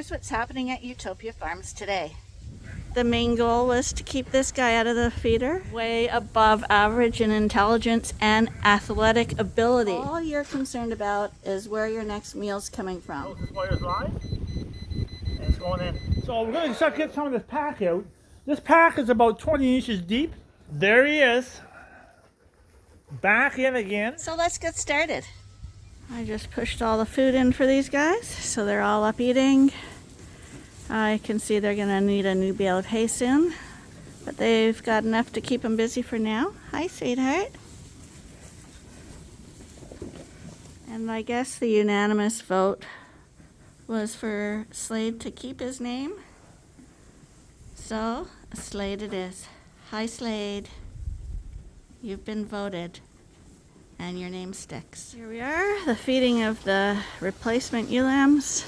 here's what's happening at Ewetopia Farms today. The main goal was to keep this guy out of the feeder, way above average in intelligence and athletic ability. All you're concerned about is where your next meal's coming from. This wire's live, and it's going in. So we're going to start getting some of this pack out. This pack is about 20 inches deep. There he is. Back in again. So let's get started. I just pushed all the food in for these guys, so they're all up eating. I can see they're gonna need a new bale of hay soon, but they've got enough to keep them busy for now. Hi, sweetheart. And I guess the unanimous vote was for Slade to keep his name. So, Slade it is. Hi, Slade. You've been voted, and your name sticks. Here we are, the feeding of the replacement ewe lambs.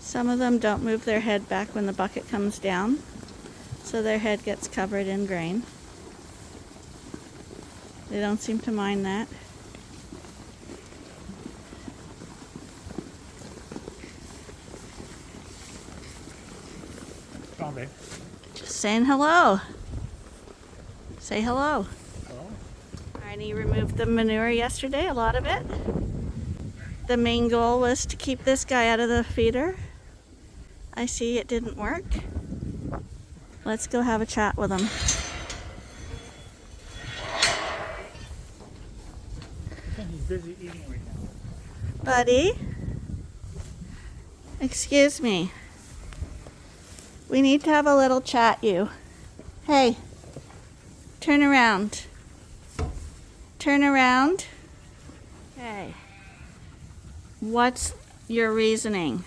Some of them don't move their head back when the bucket comes down, so their head gets covered in grain. They don't seem to mind that. Come on, babe. Just saying hello. Say hello. Hello. Arnie removed the manure yesterday, a lot of it. The main goal was to keep this guy out of the feeder. I see it didn't work. Let's go have a chat with him. I think he's busy eating right now. Buddy? Excuse me. We need to have a little chat, you. Hey, turn around. Turn around. Hey. What's your reasoning?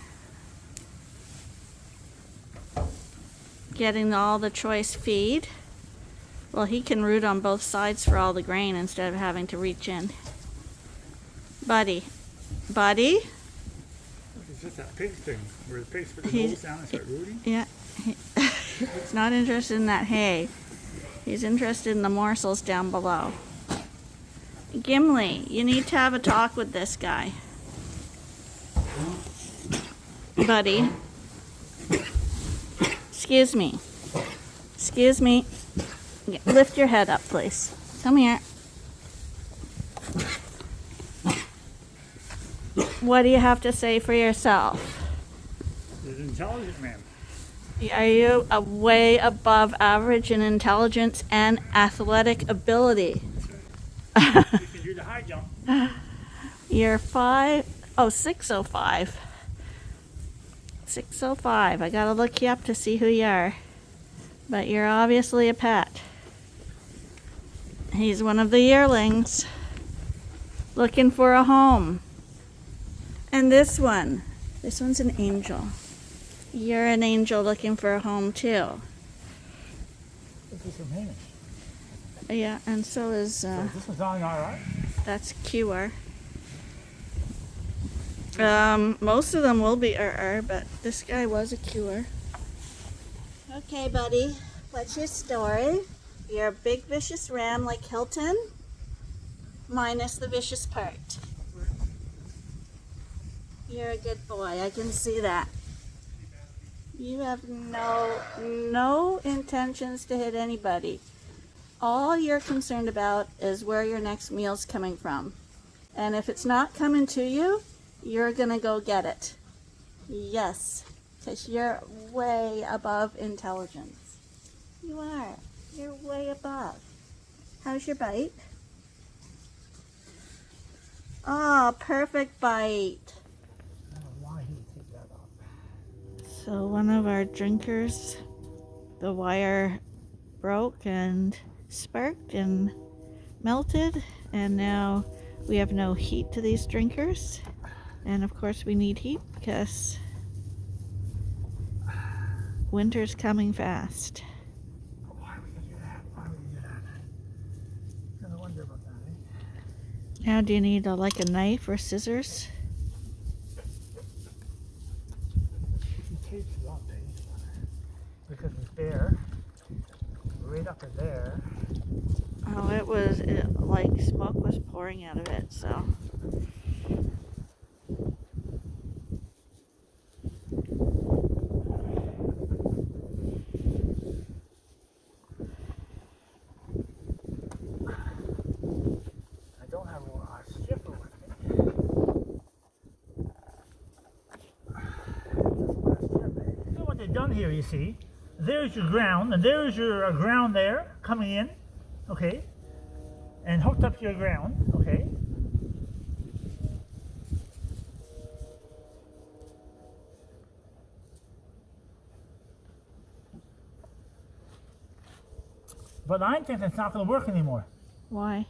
Getting all the choice feed? Well, he can root on both sides for all the grain instead of having to reach in. Buddy. Buddy? It's just that pig thing, where the pigs put the nose down and start rooting. Yeah. He's not interested in that hay. He's interested in the morsels down below. Gimli, you need to have a talk with this guy. Buddy. Excuse me. Excuse me. Yeah, lift your head up, please. Come here. What do you have to say for yourself? He's an intelligent man. Are you way above average in intelligence and athletic ability? You can do the high jump. You're 605. 605. I gotta look you up to see who you are. But you're obviously a pet. He's one of the yearlings. Looking for a home. And this one's an angel. You're an angel looking for a home too. This is from Hamish. Yeah, and so is, So this one's on all right? that's QR. Most of them will be RR, but this guy was a QR. Okay, buddy, what's your story? You're a big vicious ram like Hilton, minus the vicious part. You're a good boy, I can see that. You have no intentions to hit anybody. All you're concerned about is where your next meal's coming from. And if it's not coming to you, you're gonna go get it. Yes, because you're way above intelligence. You are. You're way above. How's your bite? Oh, perfect bite. I don't know why he would take that off. So one of our drinkers, the wire broke and sparked and melted, and now we have no heat to these drinkers. And of course we need heat because winter's coming fast. Why would you do that? Why would you do that? I wonder about that, eh? Now do you need like a knife or scissors? He tapes it up, eh? Because it's bare. Right up to there. Oh, like smoke was pouring out of it, so. I don't have a stripper with me. So what they've done here, you see, there's your ground, and there's your ground there coming in, okay, and hooked up to your ground, okay. But I think it's not going to work anymore. Why?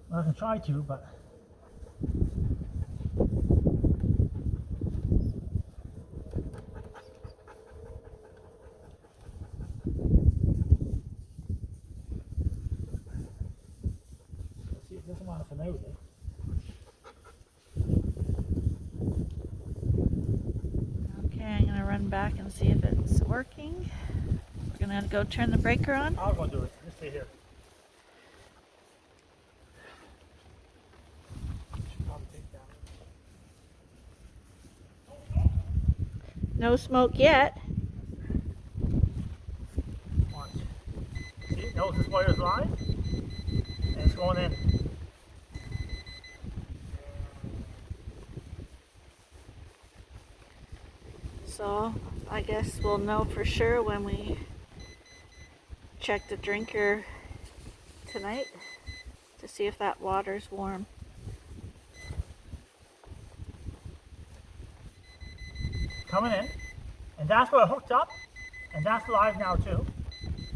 Well, I can try to, but let's see if this one come out. Okay, I'm gonna run back and see if it's working. We're gonna go turn the breaker on. I'll go do it. Just stay here. Should probably take that. No smoke yet. Watch. See, notice this wire's live, and it's going in. So I guess we'll know for sure when we check the drinker tonight to see if that water's warm. Coming in, and that's what I hooked up, and that's live now too.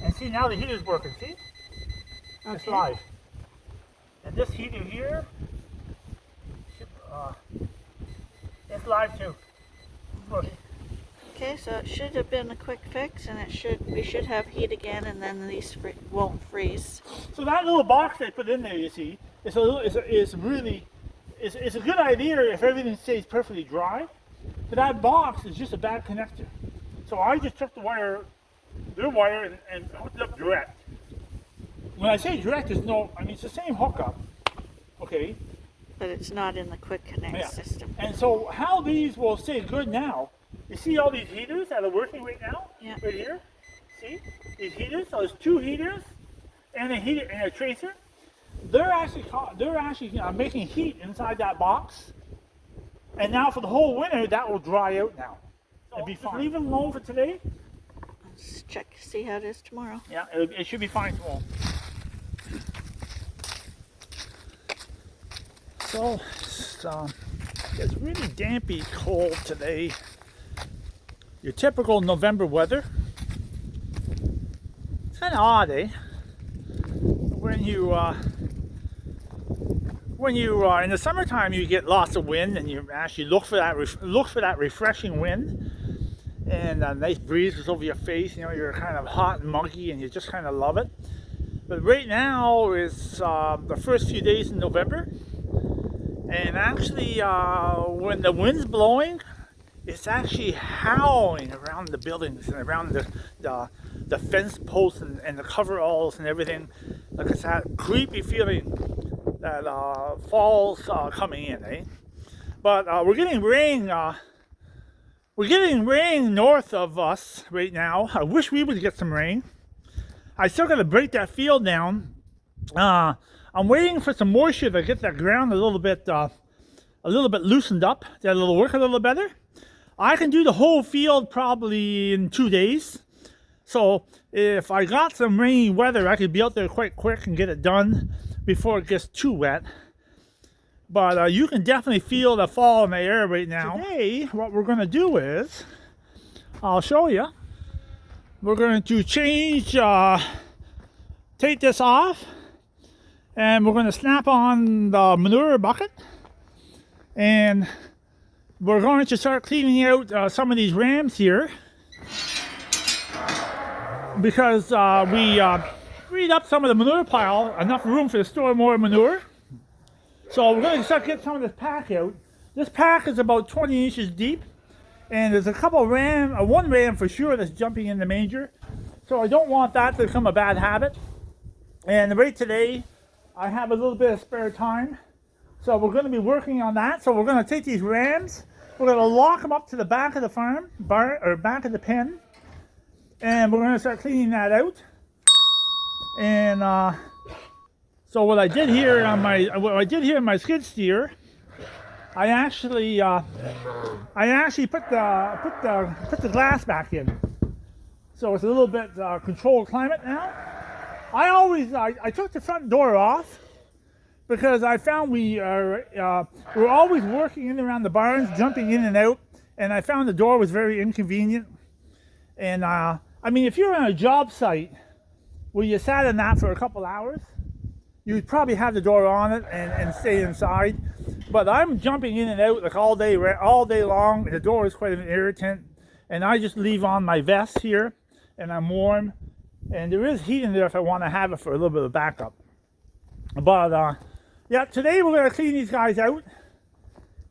And see, now the heater's working, see? It's Okay. live. And this heater here, it's live too. It's working. Okay, so it should have been a quick fix, and we should have heat again, and then these won't freeze. So that little box they put in there, you see, it's a good idea if everything stays perfectly dry. But that box is just a bad connector. So I just took their wire, and hooked it up direct. When I say direct, it's the same hookup, okay? But it's not in the quick connect Yeah. system. And so how these will stay good now, you see all these heaters that are working right now? Yeah. Right here? See? These heaters, so there's two heaters and a heater and a tracer. They're actually making heat inside that box. And now for the whole winter, that will dry out now. It'll be fine. Leave it alone for today. Let's check, see how it is tomorrow. Yeah, it should be fine tomorrow. So, it's really dampy cold today. Your typical November weather. It's kind of odd, eh? When you in the summertime, you get lots of wind, and you actually look for that refreshing wind, and a nice breeze is over your face. You know, you're kind of hot and muggy, and you just kind of love it. But right now is the first few days in November, and actually, when the wind's blowing, it's actually howling around the buildings and around the fence posts and the coveralls and everything. Like it's that creepy feeling that fall's coming in, eh? But we're getting rain. We're getting rain north of us right now. I wish we would get some rain. I still got to break that field down. I'm waiting for some moisture to get that ground a little bit loosened up. That'll work a little better. I can do the whole field probably in 2 days. So if I got some rainy weather, I could be out there quite quick and get it done before it gets too wet. But you can definitely feel the fall in the air right now. Today, what we're going to do is, I'll show you. We're going to take this off, and we're going to snap on the manure bucket, and we're going to start cleaning out some of these rams here, because we freed up some of the manure pile, enough room for to store more manure. So we're going to start getting some of this pack out. This pack is about 20 inches deep, and there's a couple one ram for sure that's jumping in the manger. So I don't want that to become a bad habit. And right today, I have a little bit of spare time. So we're going to be working on that. So we're going to take these rams, we're going to lock them up to the back of the farm, or back of the pen. And we're going to start cleaning that out. And so what I did here on my skid steer, I actually put the glass back in. So it's a little bit controlled climate now. I took the front door off because I found we're always working in and around the barns, jumping in and out, and I found the door was very inconvenient. And I mean, if you're on a job site where you sat in that for a couple hours, you'd probably have the door on it and stay inside. But I'm jumping in and out like all day long. The door is quite an irritant, and I just leave on my vest here, and I'm warm. And there is heat in there if I want to have it for a little bit of backup. But yeah, today we're going to clean these guys out.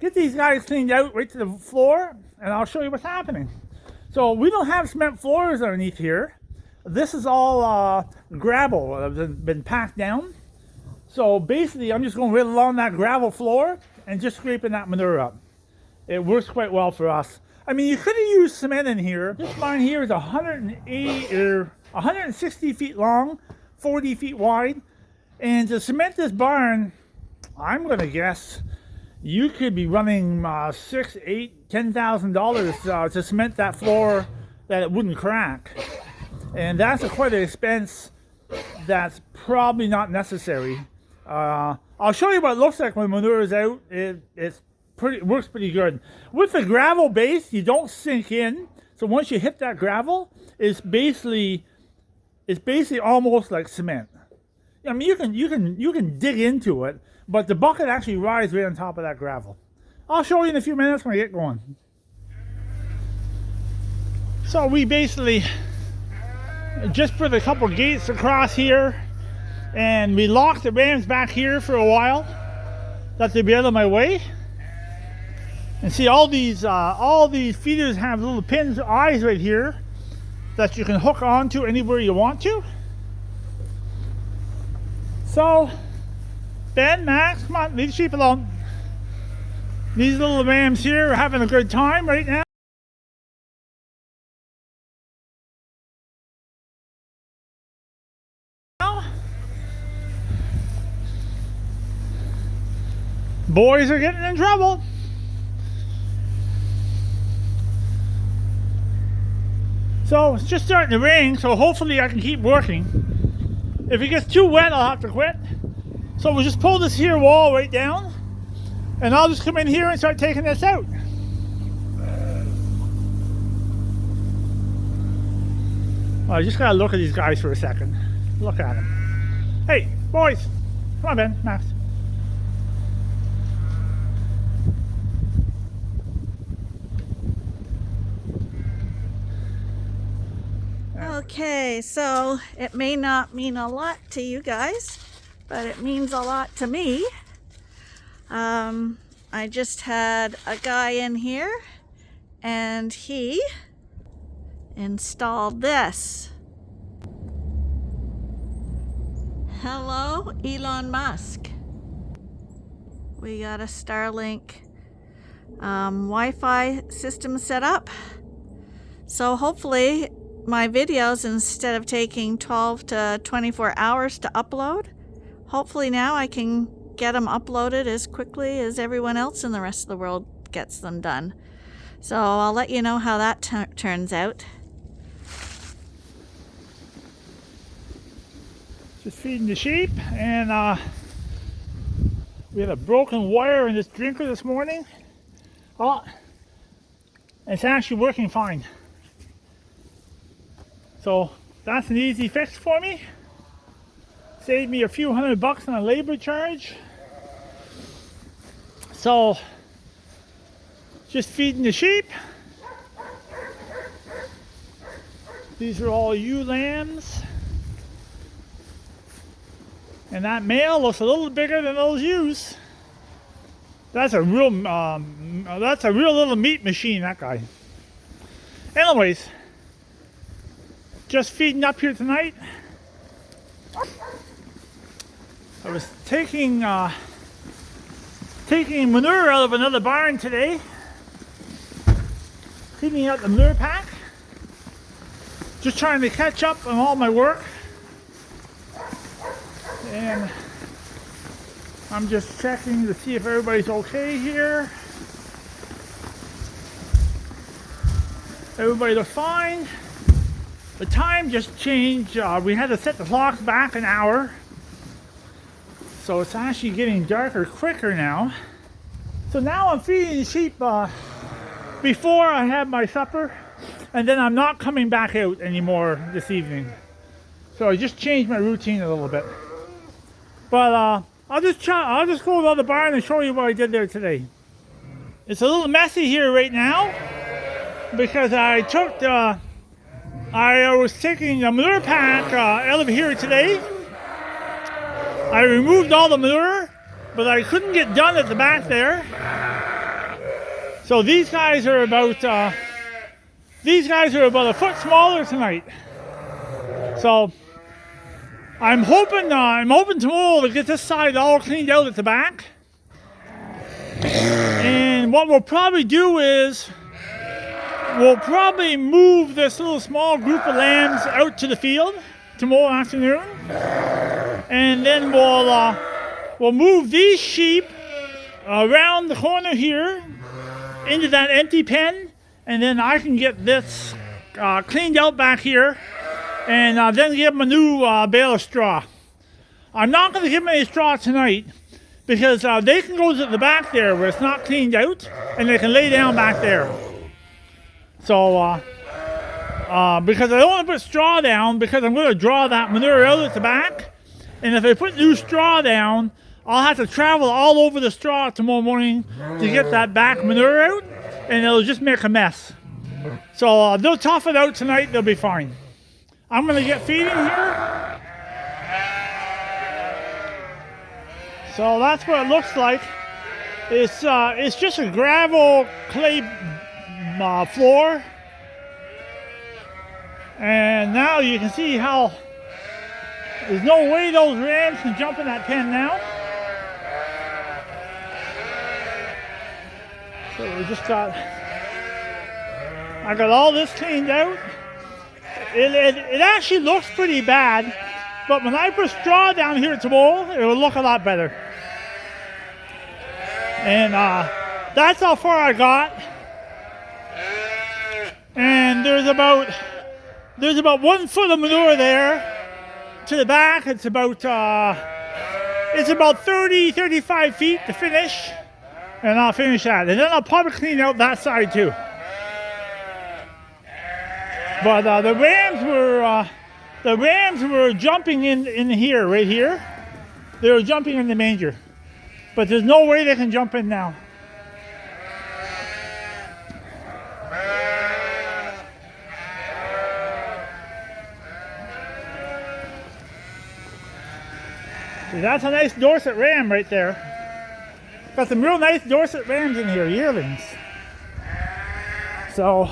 Get these guys cleaned out right to the floor, and I'll show you what's happening. So we don't have cement floors underneath here. This is all gravel that has been packed down. So basically, I'm just going right along that gravel floor and just scraping that manure up. It works quite well for us. I mean, you could have used cement in here. This barn here is 160 feet long, 40 feet wide. And to cement this barn, I'm going to guess you could be running $6,000, $8,000, $10,000 to cement that floor that it wouldn't crack. And that's quite an expense that's probably not necessary. I'll show you what it looks like when manure is out. It works pretty good. With the gravel base, you don't sink in. So once you hit that gravel, it's basically almost like cement. I mean, you can dig into it, but the bucket actually rides right on top of that gravel. I'll show you in a few minutes when I get going. So we basically just put a couple gates across here, and we locked the rams back here for a while, that they'd be out of my way. And see, all these feeders have little pins, eyes right here, that you can hook onto anywhere you want to. So, Ben, Max, come on, leave the sheep alone. These little rams here are having a good time right now. Boys are getting in trouble. So it's just starting to rain, so hopefully I can keep working. If it gets too wet, I'll have to quit. So we'll just pull this here wall right down, and I'll just come in here and start taking this out. I just gotta look at these guys for a second. Look at them. Hey, boys, come on, Ben, Max. Okay, so it may not mean a lot to you guys, but it means a lot to me. I just had a guy in here, and he installed this. Hello, Elon Musk. We got a Starlink Wi-Fi system set up. So hopefully my videos, instead of taking 12 to 24 hours to upload, hopefully now I can get them uploaded as quickly as everyone else in the rest of the world gets them done. So I'll let you know how that turns out. Just feeding the sheep, and we had a broken wire in this drinker this morning. Oh, it's actually working fine. So that's an easy fix for me. Saved me a few $100 on a labor charge. So just feeding the sheep. These are all ewe lambs. And that male looks a little bigger than those ewes. That's a real little meat machine, that guy. Anyways, just feeding up here tonight. I was taking manure out of another barn today, cleaning out the manure pack, just trying to catch up on all my work. And I'm just checking to see if everybody's okay here. Everybody looks fine. The time just changed. We had to set the clocks back an hour. So it's actually getting darker quicker now. So now I'm feeding the sheep before I have my supper. And then I'm not coming back out anymore this evening. So I just changed my routine a little bit. But I'll just go to the barn and show you what I did there today. It's a little messy here right now because I was taking the manure pack out of here today. I removed all the manure, but I couldn't get done at the back there. So these guys are about a foot smaller tonight. So I'm hoping tomorrow to get this side all cleaned out at the back. And what we'll probably do is we'll probably move this little small group of lambs out to the field tomorrow afternoon. And then we'll move these sheep around the corner here into that empty pen, and then I can get this cleaned out back here, and then give them a new bale of straw. I'm not going to give them any straw tonight because they can go to the back there where it's not cleaned out, and they can lay down back there. So because I don't want to put straw down because I'm going to draw that manure out at the back. And if I put new straw down, I'll have to travel all over the straw tomorrow morning to get that back manure out, and it'll just make a mess. So they'll tough it out tonight, they'll be fine. I'm going to get feeding here. So that's what it looks like. It's just a gravel clay floor. And now you can see how there's no way those rams can jump in that pen now. So I got all this cleaned out. It actually looks pretty bad, but when I put straw down here tomorrow, it will look a lot better. And that's how far I got. And there's about 1 foot of manure there. To the back, it's about 35 feet to finish, and I'll finish that, and then I'll probably clean out that side too. But the rams were jumping in here, right here. They were jumping in the manger, but there's no way they can jump in now. See, that's a nice Dorset ram right there. Got some real nice Dorset rams in here, yearlings. So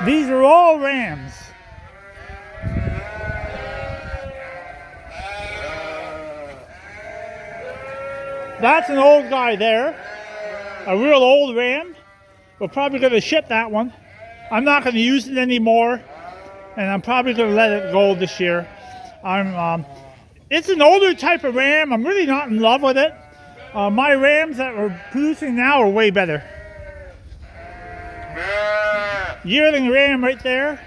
these are all rams. That's an old guy there, a real old ram. We're probably going to ship that one. I'm not going to use it anymore, and I'm probably going to let it go this year. It's an older type of ram. I'm really not in love with it. My rams that we're producing now are way better. Yearling ram right there.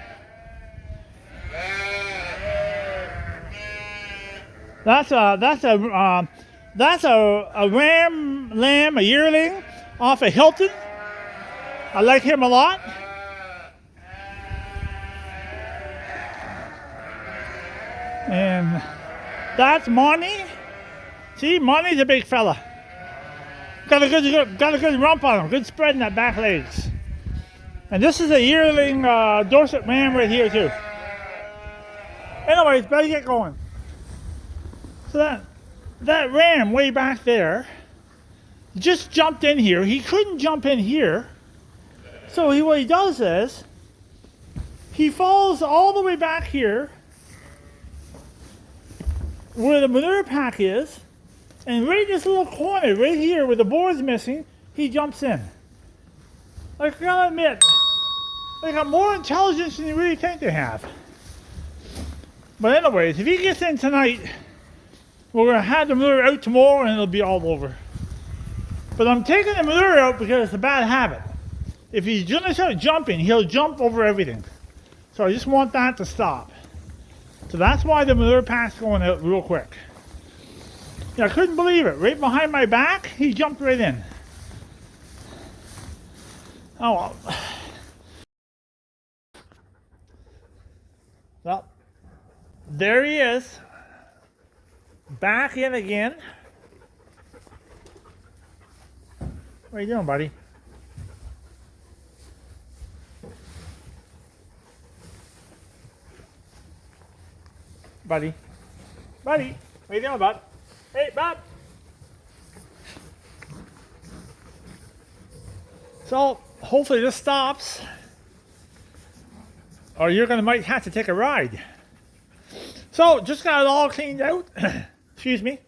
That's a ram lamb, a yearling off of Hilton. I like him a lot. And that's Monty. See, Monty's a big fella. Got a good rump on him, good spread in that back legs. And this is a yearling Dorset ram right here too. Anyways, better get going. So that ram way back there just jumped in here. He couldn't jump in here. So what he does is he falls all the way back here where the manure pack is, and right in this little corner right here where the board's missing, he jumps in. Like, I gotta admit, they got more intelligence than you really think they have. But anyways, if he gets in tonight, we're gonna have the manure out tomorrow and it'll be all over. But I'm taking the manure out because it's a bad habit. If he's gonna start jumping, he'll jump over everything. So I just want that to stop. So that's why the manure pack's going out real quick. Yeah, I couldn't believe it. Right behind my back, he jumped right in. Oh well. Well, there he is. Back in again. What are you doing, buddy? Buddy. Buddy. What are you doing, bud? Hey, bud. So, hopefully this stops. Or you're gonna might have to take a ride. So, just got it all cleaned out. Excuse me.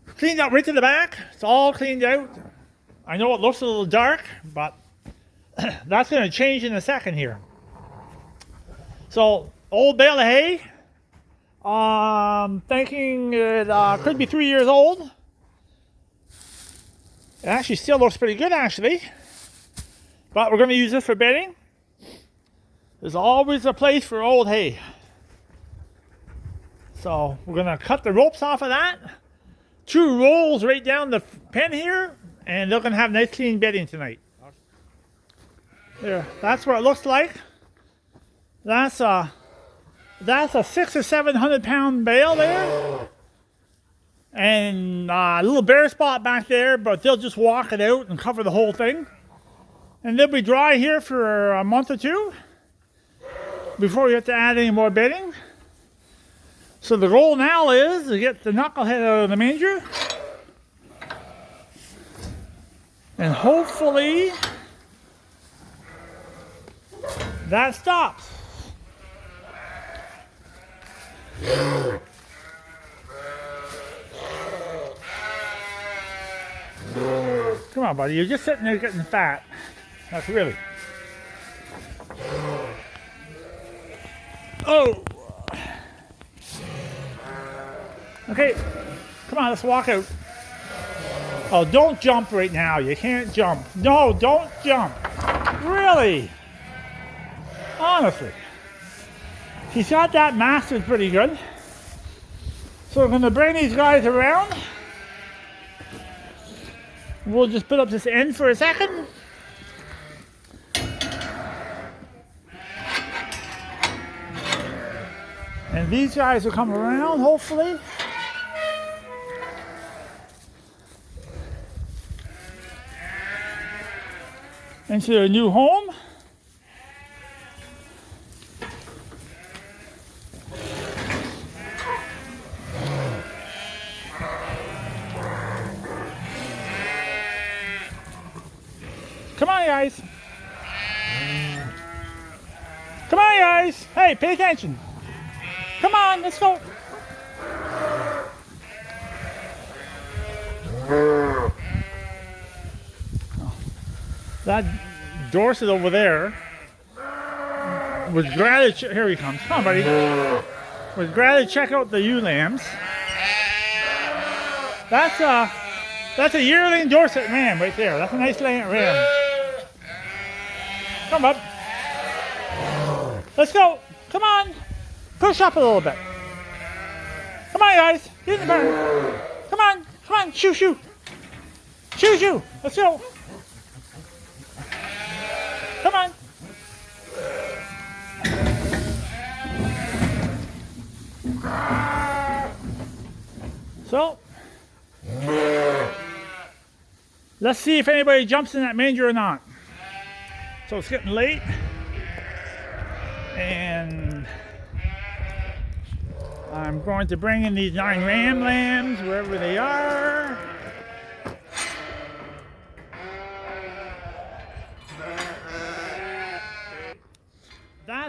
Cleaned out right to the back. It's all cleaned out. I know it looks a little dark, but that's gonna change in a second here. So, old bale of hay. Thinking it could be 3 years old. It actually still looks pretty good, actually. But we're going to use this for bedding. There's always a place for old hay. So we're going to cut the ropes off of that. 2 rolls right down the pen here, and they're going to have nice clean bedding tonight. There, that's what it looks like. That's a 600 or 700 pound bale there, and a little bare spot back there, but they'll just walk it out and cover the whole thing, and they'll be dry here for a month or 2 before you have to add any more bedding. So the goal now is to get the knucklehead out of the manger, and hopefully that stops. Come on, buddy. You're just sitting there getting fat. That's really. Oh. Okay. Come on, let's walk out. Oh, don't jump right now. You can't jump. No, don't jump. Really? Honestly. He's got that mastered pretty good. So we're going to bring these guys around. We'll just put up this end for a second. And these guys will come around, hopefully. Into their new home. Come on, guys. Come on, guys. Hey, pay attention. Come on, let's go. That Dorset over there was glad to here he comes. Come on, buddy. Was glad to check out the ewe lambs. That's a yearling Dorset ram right there. That's a nice ram. Come on, bud. Let's go. Come on. Push up a little bit. Come on, guys. Get in the barn. Come on. Come on. Shoo, shoo. Shoo, shoo. Let's go. Come on. So, let's see if anybody jumps in that manger or not. So it's getting late, and I'm going to bring in these 9 ram lambs wherever they are.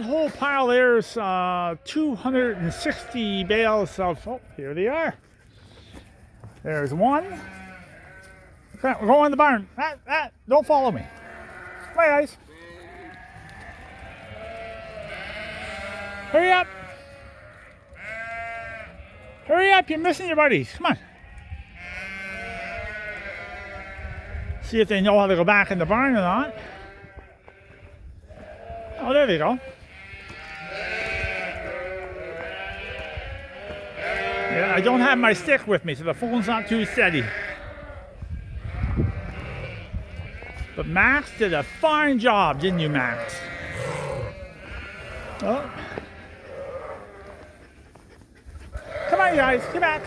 that whole pile there's 260 bales of, oh, here they are. There's one. Okay, we're going in the barn. Don't follow me. Come on, guys. Hurry up. Hurry up, you're missing your buddies. Come on. See if they know how to go back in the barn or not. Oh, there they go. Yeah, I don't have my stick with me, so the phone's not too steady. But Max did a fine job, didn't you, Max? Oh. Come on, you guys, get back.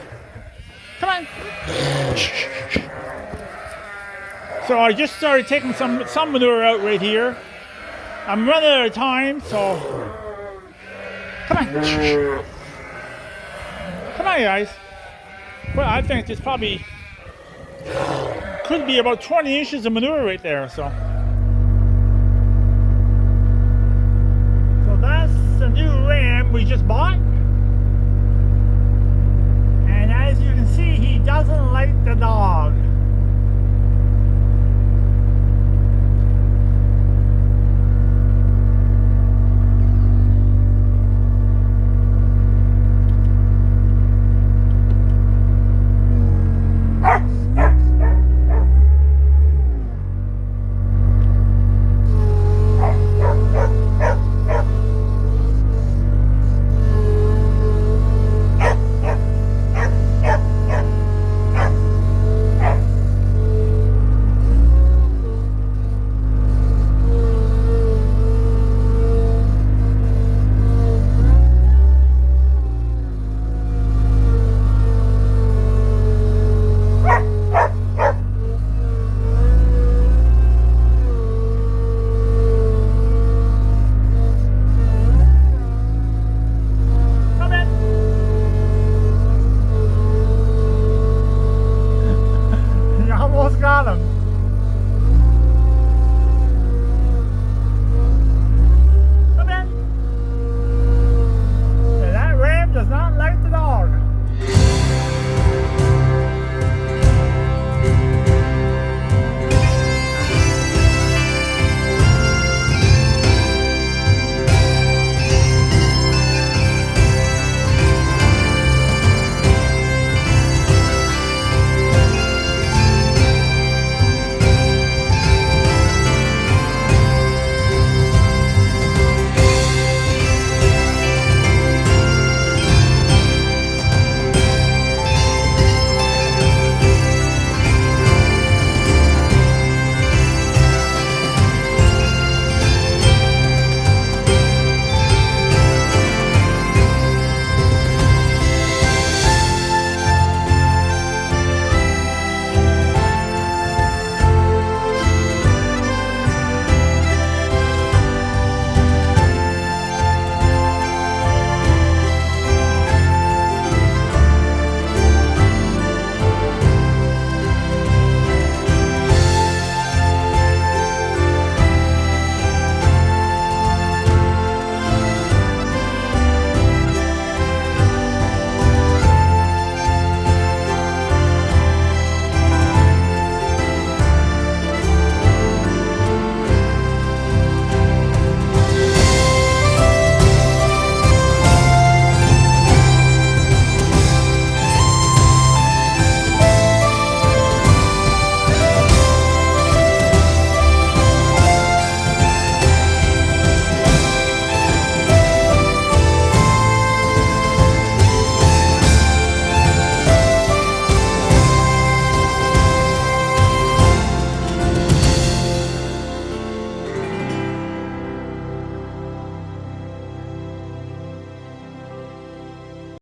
Come on. So I just started taking some manure out right here. I'm running out of time, so come on. Come on, you guys. Well, I think it's probably could be about 20 inches of manure right there, so. So that's the new ram we just bought. And as you can see, he doesn't like the dog.